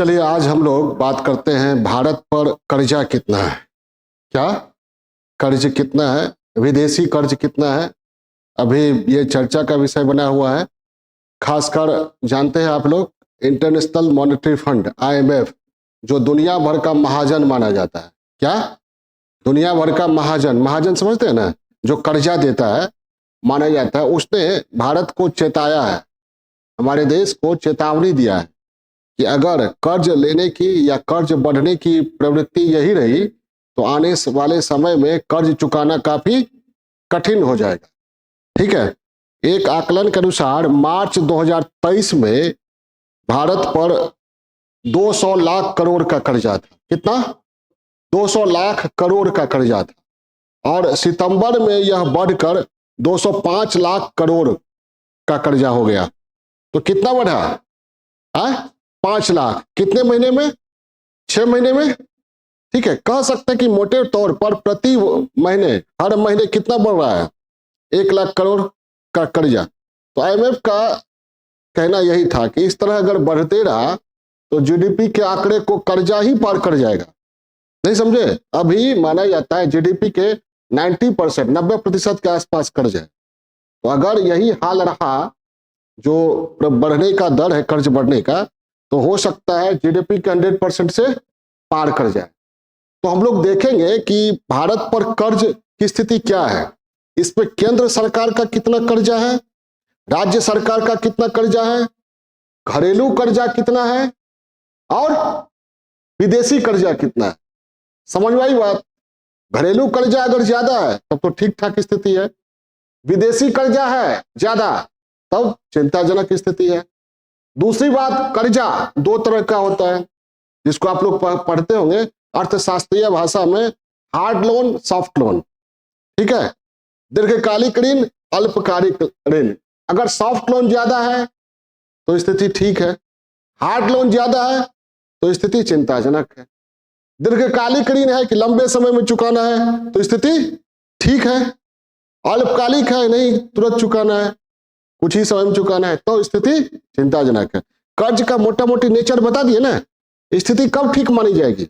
चलिए आज हम लोग बात करते हैं भारत पर कर्जा कितना है। क्या कर्ज कितना है, विदेशी कर्ज कितना है, अभी ये चर्चा का विषय बना हुआ है। खासकर जानते हैं आप लोग इंटरनेशनल मॉनेटरी फंड IMF जो दुनिया भर का महाजन माना जाता है। क्या दुनिया भर का महाजन, महाजन समझते हैं ना, जो कर्जा देता है माना जाता है। उसने भारत को चेताया है, हमारे देश को चेतावनी दिया है कि अगर कर्ज लेने की या कर्ज बढ़ने की प्रवृत्ति यही रही तो आने वाले समय में कर्ज चुकाना काफी कठिन हो जाएगा। ठीक है, एक आकलन के अनुसार मार्च 2023 में भारत पर 200 लाख करोड़ का कर्जा था। कितना? 200 लाख करोड़ का कर्जा था और सितंबर में यह बढ़कर 205 लाख करोड़ का कर्जा हो गया। तो कितना बढ़ा? 5 लाख। कितने महीने में? 6 महीने में। ठीक है, कह सकते हैं कि मोटे तौर पर प्रति महीने, हर महीने कितना बढ़ रहा है? 1 लाख करोड़ का कर्जा। तो IMF का कहना यही था कि इस तरह अगर बढ़ते रहा तो GDP के आंकड़े को कर्जा ही पार कर जाएगा। नहीं समझे? अभी माना जाता है GDP के 90%, 90% के आसपास कर्ज है। तो अगर यही हाल रहा, जो बढ़ने का दर है कर्ज बढ़ने का, तो हो सकता है GDP के 100% से पार कर जाए। तो हम लोग देखेंगे कि भारत पर कर्ज की स्थिति क्या है, इस पे केंद्र सरकार का कितना कर्जा है, राज्य सरकार का कितना कर्जा है, घरेलू कर्जा कितना है और विदेशी कर्जा कितना है। समझ में आई बात? घरेलू कर्जा अगर ज्यादा है तब तो ठीक ठाक स्थिति है, विदेशी कर्जा है ज्यादा तब चिंताजनक स्थिति है। दूसरी बात, कर्जा 2 तरह का होता है जिसको आप लोग पढ़ते होंगे अर्थशास्त्रीय भाषा में, हार्ड लोन, सॉफ्ट लोन। ठीक है, दीर्घकालिक ऋण, अल्पकालिक ऋण। अगर सॉफ्ट लोन ज्यादा है तो स्थिति ठीक है, हार्ड लोन ज्यादा है तो स्थिति चिंताजनक है। दीर्घकालिक ऋण है कि लंबे समय में चुकाना है तो स्थिति ठीक है, अल्पकालिक है नहीं तुरंत चुकाना है, कुछ ही समय में चुकाना है तो स्थिति चिंताजनक है। कर्ज का मोटा मोटी नेचर बता दिए ना। स्थिति कब ठीक मानी जाएगी?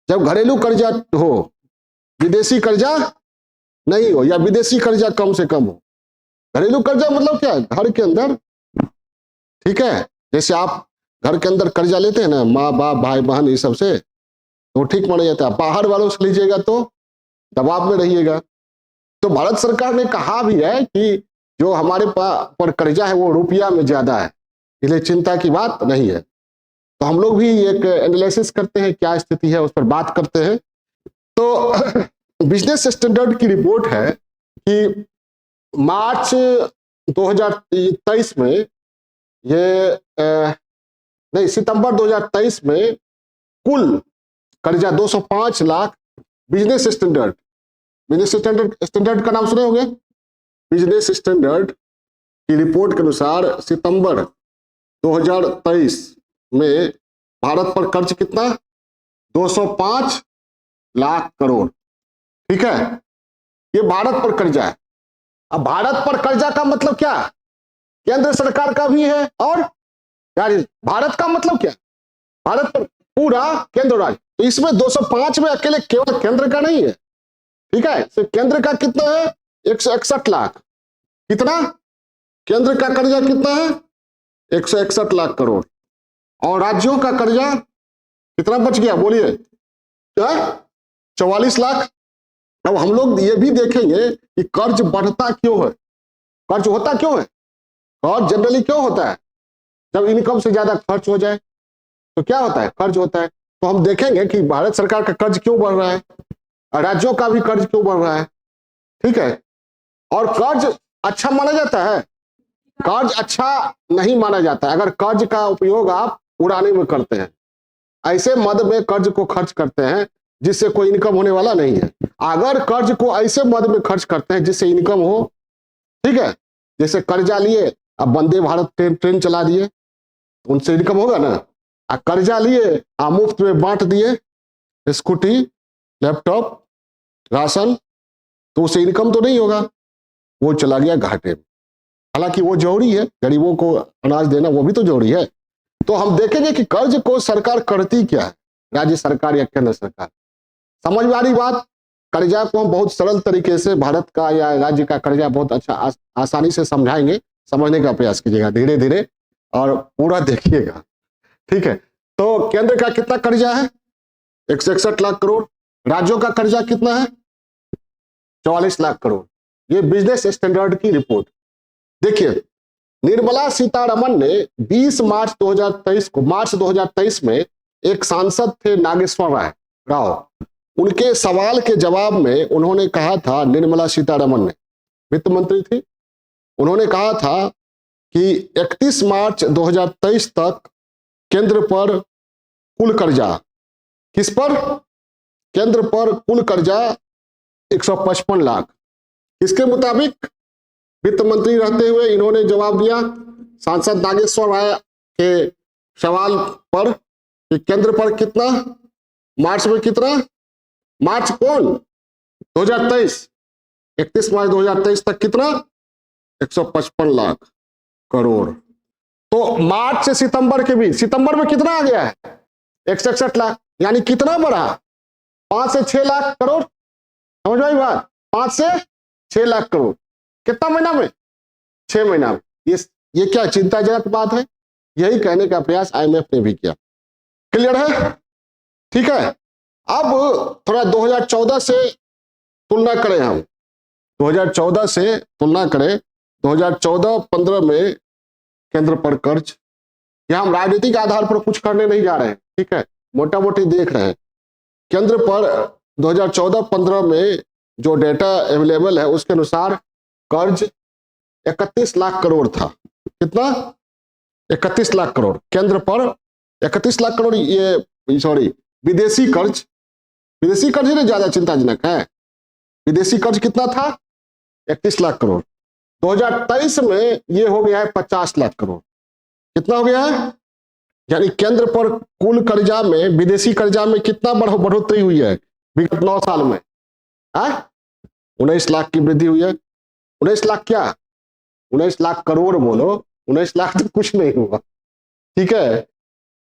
जब घरेलू कर्जा हो, विदेशी कर्जा नहीं हो या विदेशी कर्जा कम से कम हो। घरेलू कर्जा मतलब क्या है? घर के अंदर। ठीक है, जैसे आप घर के अंदर कर्जा लेते हैं ना, माँ बाप भाई बहन ये सब से, तो ठीक माना जाता है। बाहर वालों से लीजिएगा तो दबाव में रहिएगा। तो भारत सरकार ने कहा भी है कि जो हमारे पर कर्जा है वो रुपया में ज्यादा है, इसलिए चिंता की बात नहीं है। तो हम लोग भी एक एनालिसिस करते हैं, क्या स्थिति है उस पर बात करते हैं। तो बिजनेस स्टैंडर्ड की रिपोर्ट है कि मार्च 2023 में ये नहीं, सितंबर 2023 में कुल कर्जा 205 लाख। बिजनेस स्टैंडर्ड का नाम सुने होंगे। बिजनेस स्टैंडर्ड की रिपोर्ट के अनुसार सितंबर 2023 में भारत पर कर्ज कितना? 205 लाख करोड़। ठीक है, ये भारत पर कर्जा है। अब भारत पर कर्जा का मतलब क्या? केंद्र सरकार का भी है और यार भारत का मतलब क्या? भारत पर पूरा केंद्र राज्य। तो इसमें 205 में अकेले केवल केंद्र का नहीं है। ठीक है, तो केंद्र का कितना है? 161 लाख। कितना? केंद्र का कर्जा कितना है? 161 लाख करोड़। और राज्यों का कर्जा कितना बच गया बोलिए? 44 लाख। अब हम लोग ये भी देखेंगे कि कर्ज बढ़ता क्यों है, कर्ज होता क्यों है। कर्ज जनरली क्यों होता है? जब इनकम से ज्यादा खर्च हो जाए तो क्या होता है? कर्ज होता है। तो हम देखेंगे कि भारत सरकार का कर्ज क्यों बढ़ रहा है, राज्यों का भी कर्ज क्यों बढ़ रहा है। ठीक है, और कर्ज अच्छा माना जाता है? कर्ज अच्छा नहीं माना जाता है अगर कर्ज का उपयोग आप उड़ाने में करते हैं, ऐसे मद में कर्ज को खर्च करते हैं जिससे कोई इनकम होने वाला नहीं है। अगर कर्ज को ऐसे मद में खर्च करते हैं जिससे इनकम हो, ठीक है, जैसे कर्जा लिए अब वंदे भारत ट्रेन चला दिए, उनसे इनकम होगा ना। कर्जा लिए मुफ्त में बांट दिए स्कूटी, लैपटॉप, राशन, तो उससे इनकम तो नहीं होगा, वो चला गया घाटे में। हालांकि वो जरूरी है, गरीबों को अनाज देना वो भी तो जरूरी है, तो हम देखेंगे कि कर्ज को सरकार करती क्या है, राज्य सरकार या केंद्र सरकार। समझ में आ रही बात? कर्जा को हम बहुत सरल तरीके से भारत का या राज्य का कर्जा बहुत अच्छा आसानी से समझाएंगे, समझने का प्रयास कीजिएगा धीरे धीरे और पूरा देखिएगा, ठीक है। तो केंद्र का कितना कर्जा है? 161 लाख करोड़। राज्यों का कर्जा कितना है? 44 लाख करोड़। ये बिजनेस स्टैंडर्ड की रिपोर्ट। देखिए, निर्मला सीतारमण ने 20 मार्च 2023 में एक सांसद थे नागेश्वर राव, उनके सवाल के जवाब में उन्होंने कहा था, निर्मला सीतारमण ने, वित्त मंत्री थी, उन्होंने कहा था कि 31 मार्च 2023 तक केंद्र पर कुल कर्जा, किस पर? केंद्र पर कुल कर्जा 155 लाख। किसके मुताबिक? वित्त मंत्री रहते हुए इन्होंने जवाब दिया सांसद नागेश्वर राय के सवाल पर कि केंद्र पर कितना, मार्च में कितना, मार्च कौन 2023, 31 मार्च 2023 तक कितना, 155 लाख करोड़। तो मार्च से सितंबर के बीच, सितंबर में कितना आ गया है? 161 लाख। यानी कितना बढ़ा? 5 से 6 लाख करोड़। समझ में आई बात? 5 से 6 लाख करोड़। कितना महीना में? 6 महीना में। ये क्या चिंताजनक बात है? यही कहने का प्रयास IMF ने भी किया। क्लियर है? ठीक है। अब थोड़ा 2014 से तुलना करें, हम 2014 से तुलना करें। 2014-15 में केंद्र पर कर्ज, यह हम राजनीतिक आधार पर कुछ करने नहीं जा रहे हैं, ठीक है, मोटा मोटी देख रहे हैं। केंद्र पर 2014-15 में जो डेटा अवेलेबल है उसके अनुसार कर्ज 31 लाख करोड़ था। कितना? 31 लाख करोड़ केंद्र पर। 31 लाख करोड़ ये सॉरी विदेशी कर्ज ही ज्यादा चिंताजनक है। विदेशी कर्ज कितना था? 31 लाख करोड़। 2023 में ये हो गया है 50 लाख करोड़। कितना हो गया है? यानी केंद्र पर कुल कर्जा में, विदेशी कर्जा में कितना बढ़ोतरी हुई है विगत 9 साल में? 19 लाख की वृद्धि हुई है। 19 लाख क्या? 19 लाख करोड़ बोलो, 19 लाख तो कुछ नहीं हुआ, ठीक है।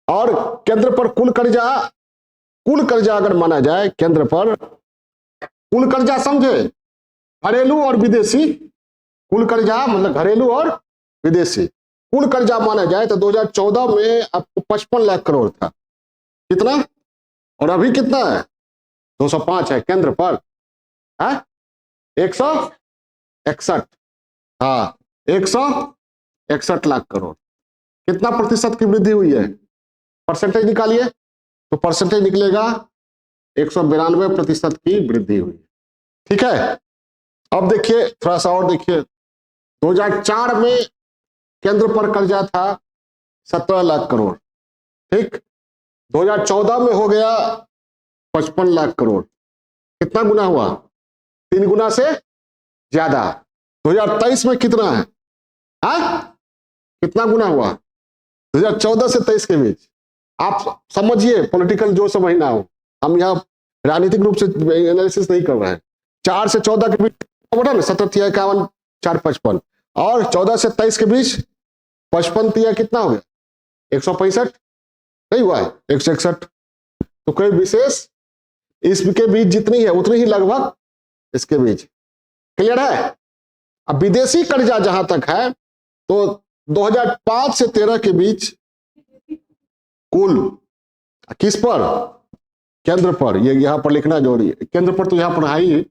और केंद्र पर कुल कर्जा अगर माना जाए, केंद्र पर कुल कर्जा समझे, घरेलू और विदेशी, कुल कर्जा मतलब घरेलू और विदेशी, कुल कर्जा माना जाए तो 2014 में आपको 55 लाख करोड़ था। कितना? और अभी कितना है? 205 है केंद्र पर। 161, हाँ 161 लाख करोड़। कितना प्रतिशत की वृद्धि हुई है? परसेंटेज निकालिए तो परसेंटेज निकलेगा 192% की वृद्धि हुई, ठीक है। अब देखिए थोड़ा सा और देखिए, 2004 में केंद्र पर कर्जा था 17 लाख करोड़, ठीक। 2014 में हो गया 55 लाख करोड़। कितना गुना हुआ? 3 गुना से ज्यादा। 2023 में कितना है? कितना गुना हुआ? 2014 से 23 के बीच। आप समझिए, पॉलिटिकल जो समझना हो, हम यहाँ राजनीतिक रूप से एनालिसिस नहीं कर रहे हैं। 4 से 14 के बीच बढ़ा ना, 17 51 4 55, और 14 से 23 के बीच 55 कितना हो गया? 165 नहीं हुआ है, 161। तो कोई विशेष इसके बीच जितनी है उतनी ही लगभग इसके बीच। क्लियर है? अब विदेशी कर्जा जहां तक है तो 2005 से 13 के बीच कुल किस पर? केंद्र पर। ये यहां पर लिखना जरूरी है, केंद्र पर तो यहां पर है ही,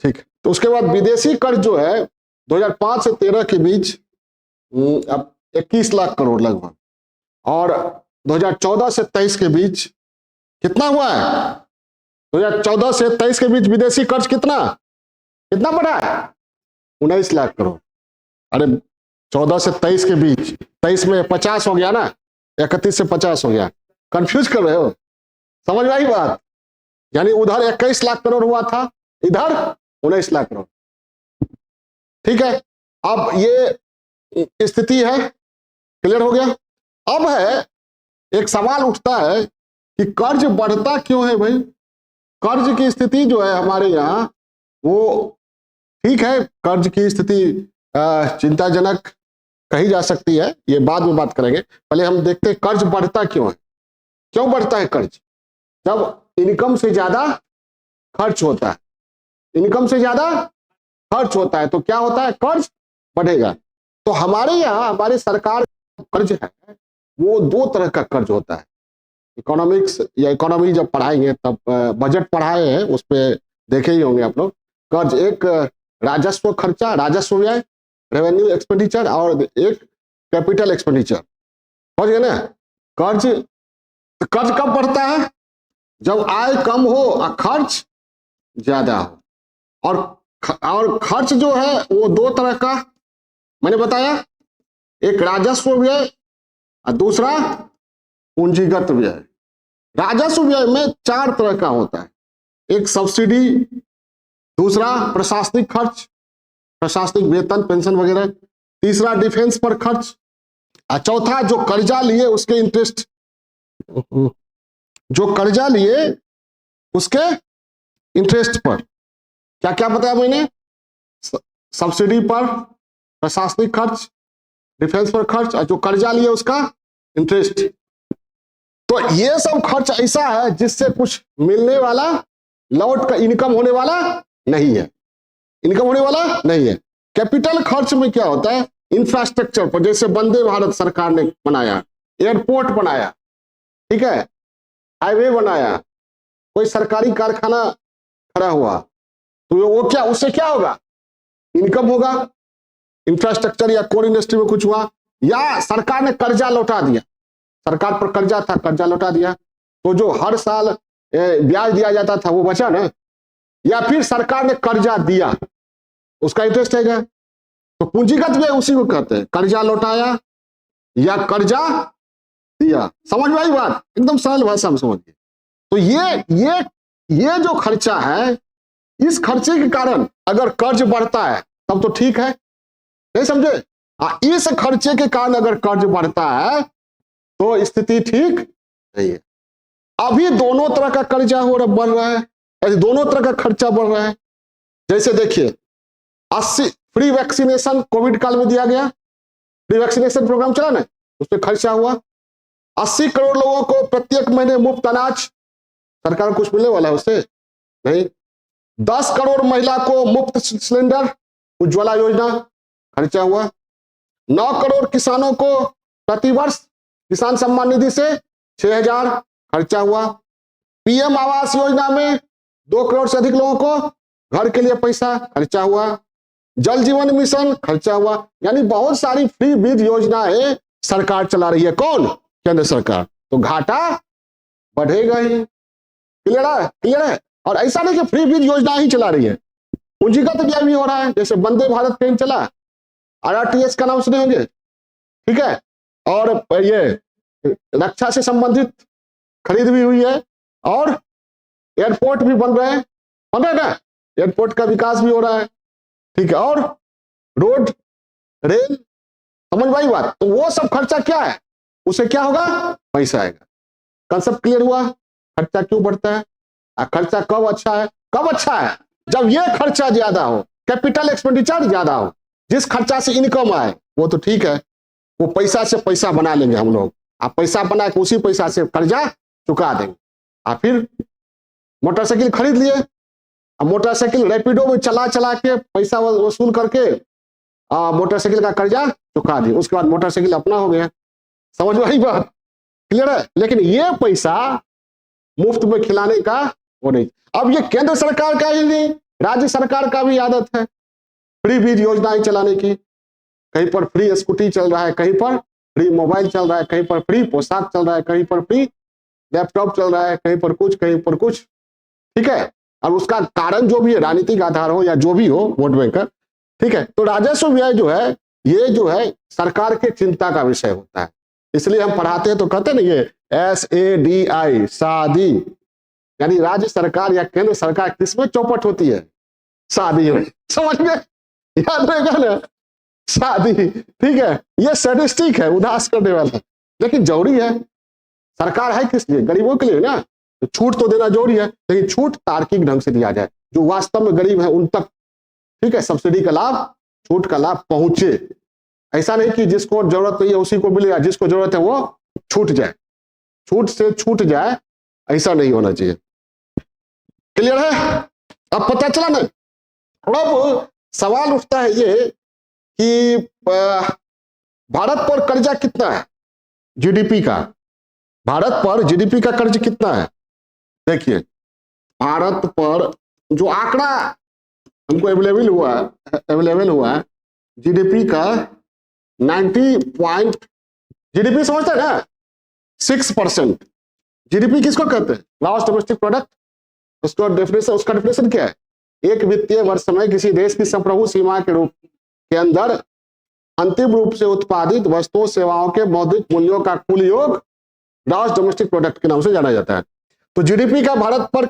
ठीक। तो उसके बाद विदेशी कर्ज जो है 2005 से 13 के बीच अब 21 लाख करोड़ लगभग, और 2014 से 23 के बीच कितना हुआ है? 2014 से 23 के बीच विदेशी कर्ज कितना बढ़ा है? 19 लाख करोड़। अरे 14 से 23 के बीच, 23 में 50 हो गया ना, 31 से 50 हो गया, कंफ्यूज कर रहे हो? समझ में आई बात? यानी उधर 21 लाख करोड़ हुआ था, इधर 19 लाख करोड़, ठीक है। अब ये स्थिति है, क्लियर हो गया। अब है एक सवाल उठता है कि कर्ज बढ़ता क्यों है भाई? कर्ज की स्थिति जो है हमारे यहाँ वो ठीक है, कर्ज की स्थिति चिंताजनक कही जा सकती है, ये बाद में बात करेंगे। पहले हम देखते हैं कर्ज बढ़ता क्यों है, क्यों बढ़ता है कर्ज। जब इनकम से ज्यादा खर्च होता है, इनकम से ज्यादा खर्च होता है तो क्या होता है, कर्ज बढ़ेगा। तो हमारे यहाँ हमारी सरकार कर्ज है वो दो तरह का कर्ज होता है। इकोनॉमिक्स या इकोनॉमी जब पढ़ाएंगे तब बजट पढ़ाए हैं उस पर देखे ही होंगे आप लोग। कर्ज एक राजस्व खर्चा, राजस्व व्यय, रेवेन्यू एक्सपेंडिचर, और एक कैपिटल एक्सपेंडिचर, समझ गए ना। कर्ज, कर्ज कब बढ़ता है, जब आय कम हो और खर्च ज्यादा हो। और खर्च जो है वो दो तरह का मैंने बताया, एक राजस्व व्यय और दूसरा पूंजीगत व्यय। राजस्व व्यय में चार तरह का होता है, एक सब्सिडी, दूसरा प्रशासनिक खर्च, प्रशासनिक वेतन पेंशन वगैरह, तीसरा डिफेंस पर खर्च, और चौथा जो कर्जा लिए उसके इंटरेस्ट, जो कर्जा लिए उसके इंटरेस्ट पर। क्या क्या बताया मैंने, सब्सिडी पर, प्रशासनिक खर्च, डिफेंस पर खर्च, और जो कर्जा लिए उसका इंटरेस्ट। तो ये सब खर्च ऐसा है जिससे कुछ मिलने वाला, लौट का इनकम होने वाला नहीं है, इनकम होने वाला नहीं है। कैपिटल खर्च में क्या होता है, इंफ्रास्ट्रक्चर पर, जैसे वंदे भारत सरकार ने बनाया, एयरपोर्ट बनाया, ठीक है, हाईवे बनाया, कोई सरकारी कारखाना खड़ा हुआ, तो वो क्या, उससे क्या होगा, इनकम होगा। इंफ्रास्ट्रक्चर या कोर इंडस्ट्री में कुछ हुआ, या सरकार ने कर्जा लौटा दिया, सरकार पर कर्जा था, कर्जा लौटा दिया, तो जो हर साल ब्याज दिया जाता था वो बचा ना। या फिर सरकार ने कर्जा दिया, उसका इंटरेस्ट है क्या। तो पूंजीगत व्यय उसी को कहते हैं, कर्जा लौटाया या कर्जा दिया। समझ में आई बात, एकदम सरल भाषा में समझिए। तो ये जो खर्चा है, इस खर्चे के कारण अगर कर्ज बढ़ता है तब तो ठीक है, नहीं समझे। इस खर्चे के कारण अगर कर्ज बढ़ता है तो स्थिति ठीक नहीं है। अभी दोनों तरह का कर्जा बढ़ रहा है, ऐसे दोनों तरह का खर्चा बढ़ रहा है। जैसे देखिए 80 फ्री वैक्सीनेशन कोविड काल में दिया गया, फ्री वैक्सीनेशन प्रोग्राम चला ना, उसमें खर्चा हुआ। 80 करोड़ लोगों को प्रत्येक महीने मुफ्त अनाज, सरकार को कुछ मिलने वाला है उससे नहीं। 10 करोड़ महिला को मुफ्त सिलेंडर, उज्ज्वला योजना, खर्चा हुआ। 9 करोड़ किसानों को प्रतिवर्ष किसान सम्मान निधि से 6,000 खर्चा हुआ। पीएम आवास योजना में 2 करोड़ से अधिक लोगों को घर के लिए पैसा खर्चा हुआ। जल जीवन मिशन खर्चा हुआ। यानी बहुत सारी फ्री बीज योजनाएं सरकार चला रही है, कौन, केंद्र सरकार। तो घाटा बढ़ेगा ही, क्लियर है, क्लियर है। और ऐसा नहीं कि फ्री बीज योजना ही चला रही है, पूंजीगत व्यय भी हो रहा है। जैसे वंदे भारत ट्रेन चला, RRTS का नाम सुने होंगे, ठीक है, और ये रक्षा से संबंधित खरीद भी हुई है, और एयरपोर्ट भी बन रहे हैं, बन रहे ना, एयरपोर्ट का विकास भी हो रहा है, ठीक है, और रोड, रेल, समझ में आई बात। तो वो सब खर्चा क्या है, उसे क्या होगा, पैसा आएगा। कंसेप्ट क्लियर हुआ, खर्चा क्यों बढ़ता है, खर्चा कब अच्छा है, कब अच्छा है, जब ये खर्चा ज्यादा हो, कैपिटल एक्सपेंडिचर ज्यादा हो। जिस खर्चा से इनकम आए वो तो ठीक है, वो पैसा से पैसा बना लेंगे हम लोग, आप पैसा बना के उसी पैसा से कर्जा चुका देंगे। आप फिर मोटरसाइकिल खरीद लिए, अब मोटरसाइकिल रैपिडो में चला चला के पैसा वसूल करके मोटरसाइकिल का कर्जा चुका दिए, उसके बाद मोटरसाइकिल अपना हो गया। समझ में आई बात, क्लियर है। लेकिन ये पैसा मुफ्त में खिलाने का वो नहीं। अब ये केंद्र सरकार का ही नहीं, राज्य सरकार का भी आदत है फ्री बीज योजनाएं चलाने की। कहीं पर फ्री स्कूटी चल रहा है, कहीं पर फ्री मोबाइल चल रहा है, कहीं पर फ्री पोशाक चल रहा है, कहीं पर फ्री लैपटॉप चल रहा है, कहीं पर कुछ, कहीं पर कुछ, ठीक है। और उसका कारण जो भी है, राजनीतिक आधार हो या जो भी हो, वोट बैंक का, ठीक है। तो राजस्व व्यय जो है, ये जो है सरकार के चिंता का विषय होता है। इसलिए हम पढ़ाते हैं तो कहते हैं ना, ये SADI, शादी, यानी राज्य सरकार या केंद्र सरकार किसमें चौपट होती है, शादी में। समझ में, याद रहेगा ना, शादी, ठीक है। ये सैडिस्टिक है, उदास करने वाला, लेकिन जरूरी है। सरकार है किस लिए, गरीबों के लिए ना। तो छूट तो देना जरूरी है, लेकिन छूट तार्किक ढंग से दिया जाए, जो वास्तव में गरीब है उन तक, ठीक है, सब्सिडी का लाभ, छूट का लाभ पहुंचे। ऐसा नहीं कि जिसको जरूरत नहीं है उसी को मिलेगा, जिसको जरूरत है वो छूट जाए, छूट से छूट जाए, ऐसा नहीं होना चाहिए। क्लियर है? अब पता चला ना। अब सवाल उठता है ये कि भारत पर कर्जा कितना है जीडीपी का, भारत पर जीडीपी का कर्ज कितना है? देखिए भारत पर जो आंकड़ा हमको अवेलेबल हुआ जीडीपी का 90 जीडीपी समझते हैं ना, 6%। जीडीपी किसको कहते हैं? Gross domestic product. उसका डेफिनेशन क्या है? एक वित्तीय वर्ष में किसी देश की संप्रभु सीमा के रूप के अंदर अंतिम रूप से उत्पादित वस्तुओं सेवाओं के मौद्रिक मूल्यों का कुल योग ग्रॉस डोमेस्टिक प्रोडक्ट के नाम से जाना जाता है। तो जीडीपी का भारत पर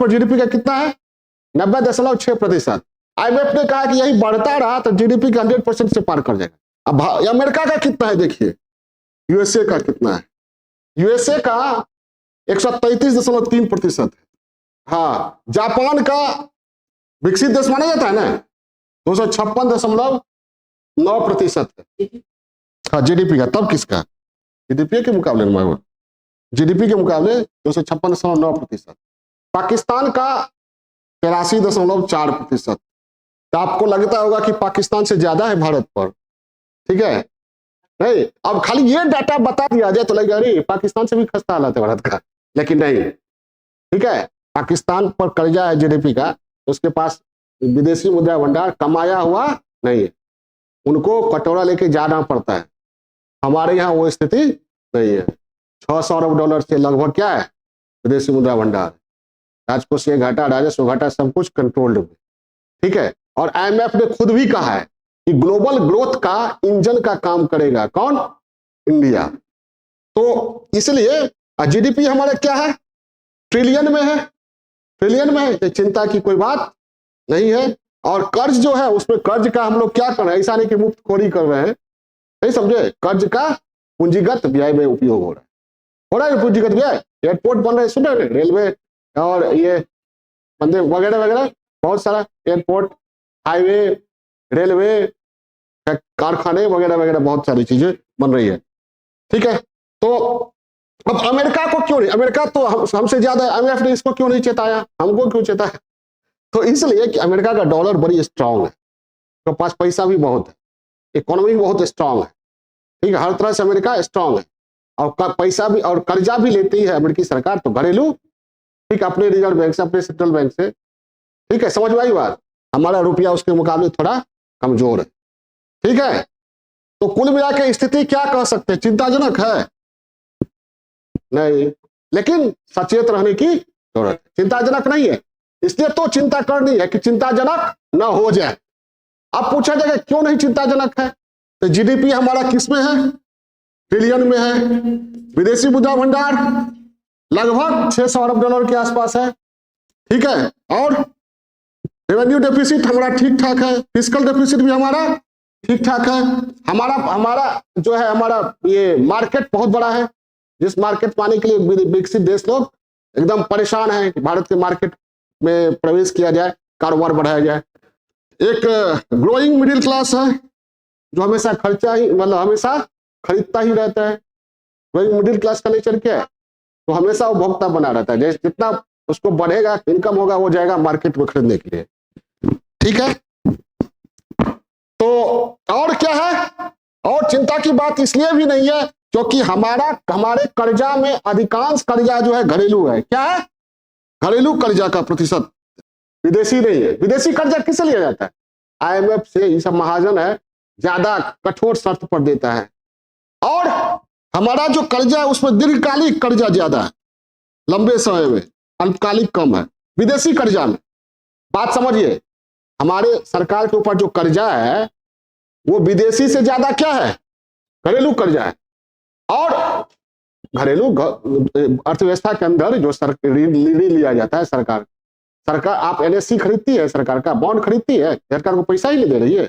जीडीपी का कितना है? 90.6%। IMF ने कहा कि यही बढ़ता रहा तो जीडीपी का 100% से पार कर जाएगा। अब अमेरिका का कितना है देखिए, यूएसए का कितना है? यूएसए का 133.3% है। हाँ, जापान का विकसित देश माना जाता है ना, 256.9% है। हाँ जीडीपी का, तब किसका? जीडीपी के मुकाबले में, जीडीपी के मुकाबले 256.9%। पाकिस्तान का 83.4%। तो आपको लगता होगा कि पाकिस्तान से ज्यादा है भारत पर, ठीक है? नहीं, अब खाली ये डाटा बता दिया जाए तो लगेगा अरे पाकिस्तान से भी खस्ता हालत है भारत का, लेकिन नहीं, ठीक है? पाकिस्तान पर कर्जा है जीडीपी का, उसके पास विदेशी मुद्रा भंडार कमाया हुआ नहीं है, उनको कटोरा लेके जाना पड़ता है। हमारे यहाँ वो स्थिति नहीं है। 600 अरब डॉलर से लगभग क्या है विदेशी मुद्रा भंडार, राजकोषीय घाटा, राजस्व घाटा, सब कुछ कंट्रोल्ड में, ठीक है? और IMF ने खुद भी कहा है कि ग्लोबल ग्रोथ का इंजन का काम करेगा कौन? इंडिया। तो इसलिए जीडीपी हमारा क्या है? ट्रिलियन में है, ट्रिलियन में है, चिंता की कोई बात नहीं है। और कर्ज जो है उसमें कर्ज का हम लोग क्या कर रहे हैं, ऐसा नहीं कि मुफ्त खोरी कर रहे हैं, नहीं समझे? कर्ज का पूंजीगत व्यय में उपयोग हो रहा है पूंजीगत व्यय। एयरपोर्ट बन रहे, सुन रहे, रेलवे और ये मंदिर वगैरह वगैरह, बहुत सारा एयरपोर्ट, हाईवे, रेलवे, कारखाने वगैरह वगैरह, बहुत सारी चीजें बन रही है, ठीक है? तो अब अमेरिका को क्यों नहीं, अमेरिका तो हमसे ज्यादा, IMF ने इसको क्यों नहीं चेताया, हमको क्यों चेताया? तो इसलिए कि अमेरिका का डॉलर बड़ी स्ट्रांग है, तो पास पैसा भी बहुत है, इकोनॉमी बहुत स्ट्रांग है, ठीक है? हर तरह से अमेरिका स्ट्रांग है, और पैसा भी और कर्जा भी लेती है अमेरिकी सरकार, तो घरेलू, ठीक, अपने रिजर्व बैंक से, अपने सेंट्रल बैंक से, ठीक है? समझ में आई बात? हमारा रुपया उसके मुकाबले थोड़ा कमजोर है, ठीक है? तो कुल मिला के स्थिति क्या कह सकते हैं, चिंताजनक है? नहीं, लेकिन सचेत रहने की जरूरत है। चिंताजनक नहीं है, इसलिए तो चिंता करनी है कि चिंताजनक न हो जाए। अब पूछा जाएगा क्यों नहीं चिंताजनक है? तो जीडीपी हमारा किस में है? ट्रिलियन में है। विदेशी मुद्रा भंडार लगभग 600 अरब डॉलर के आसपास है, ठीक है? और रेवेन्यू डेफिसिट हमारा ठीक ठाक है, फिस्कल डेफिसिट भी हमारा ठीक ठाक है। हमारा जो है, हमारा ये मार्केट बहुत बड़ा है, जिस मार्केट पाने के लिए विकसित देश लोग एकदम परेशान हैं कि भारत के मार्केट में प्रवेश किया जाए, कारोबार बढ़ाया जाए। एक ग्रोइंग मिडिल क्लास है जो हमेशा खर्चा ही, मतलब हमेशा खरीदता ही रहता है। ग्रोइंग मिडिल क्लास का नेचर क्या है? तो हमेशा वो भोक्ता बना रहता है, जैसे जितना उसको बढ़ेगा, इनकम होगा, वो जाएगा मार्केट में खरीदने के लिए, ठीक है? तो और क्या है? और चिंता की बात इसलिए भी नहीं है क्योंकि हमारे कर्जा में अधिकांश कर्जा जो है घरेलू है। क्या है? घरेलू कर्जा का प्रतिशत, विदेशी नहीं है। विदेशी कर्जा किससे लिया जाता है? IMF से। ये सब महाजन है, ज्यादा कठोर शर्त पर देता है। और हमारा जो कर्जा है उसमें दीर्घकालिक कर्जा ज्यादा है, लंबे समय में, अल्पकालिक कम है विदेशी कर्जा में। बात समझिए, हमारे सरकार के ऊपर जो कर्जा है वो विदेशी से ज्यादा क्या है? घरेलू कर्जा है। और घरेलू अर्थव्यवस्था के अंदर जो ऋण लिया जाता है, सरकार आप NSE खरीदती है, सरकार का बॉन्ड खरीदती है, सरकार को पैसा ही नहीं दे रही है,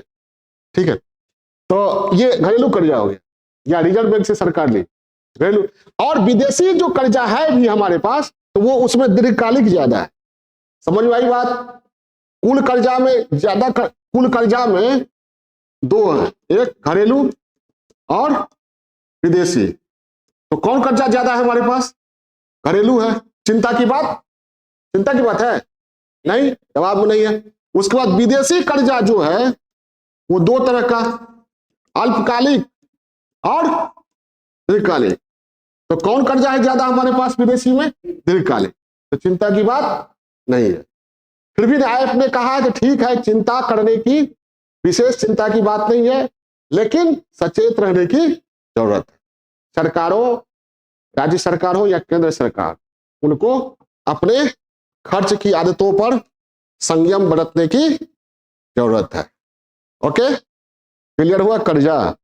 ठीक है? तो ये घरेलू कर्जा हो गया, या रिजर्व बैंक से सरकार ली घरेलू। और विदेशी जो कर्जा है भी हमारे पास, तो वो उसमें दीर्घकालिक ज्यादा है। समझ में आई बात? कुल कर्जा में दो है, एक घरेलू और विदेशी। तो कौन कर्जा ज्यादा है हमारे पास? घरेलू है। चिंता की बात है? नहीं, जवाब में नहीं है। उसके बाद विदेशी कर्जा जो है वो दो तरह का, अल्पकालिक और दीर्घकालिक। तो कौन कर्जा है ज्यादा हमारे पास विदेशी में? दीर्घकालिक। तो चिंता की बात नहीं है। फिर भी न्यायालय ने कहा कि ठीक है, चिंता करने की, विशेष चिंता की बात नहीं है, लेकिन सचेत रहने की जरूरत है। सरकारों, राज्य सरकार हो या केंद्र सरकार, उनको अपने खर्च की आदतों पर संयम बरतने की जरूरत है। ओके, क्लियर हुआ? कर्जा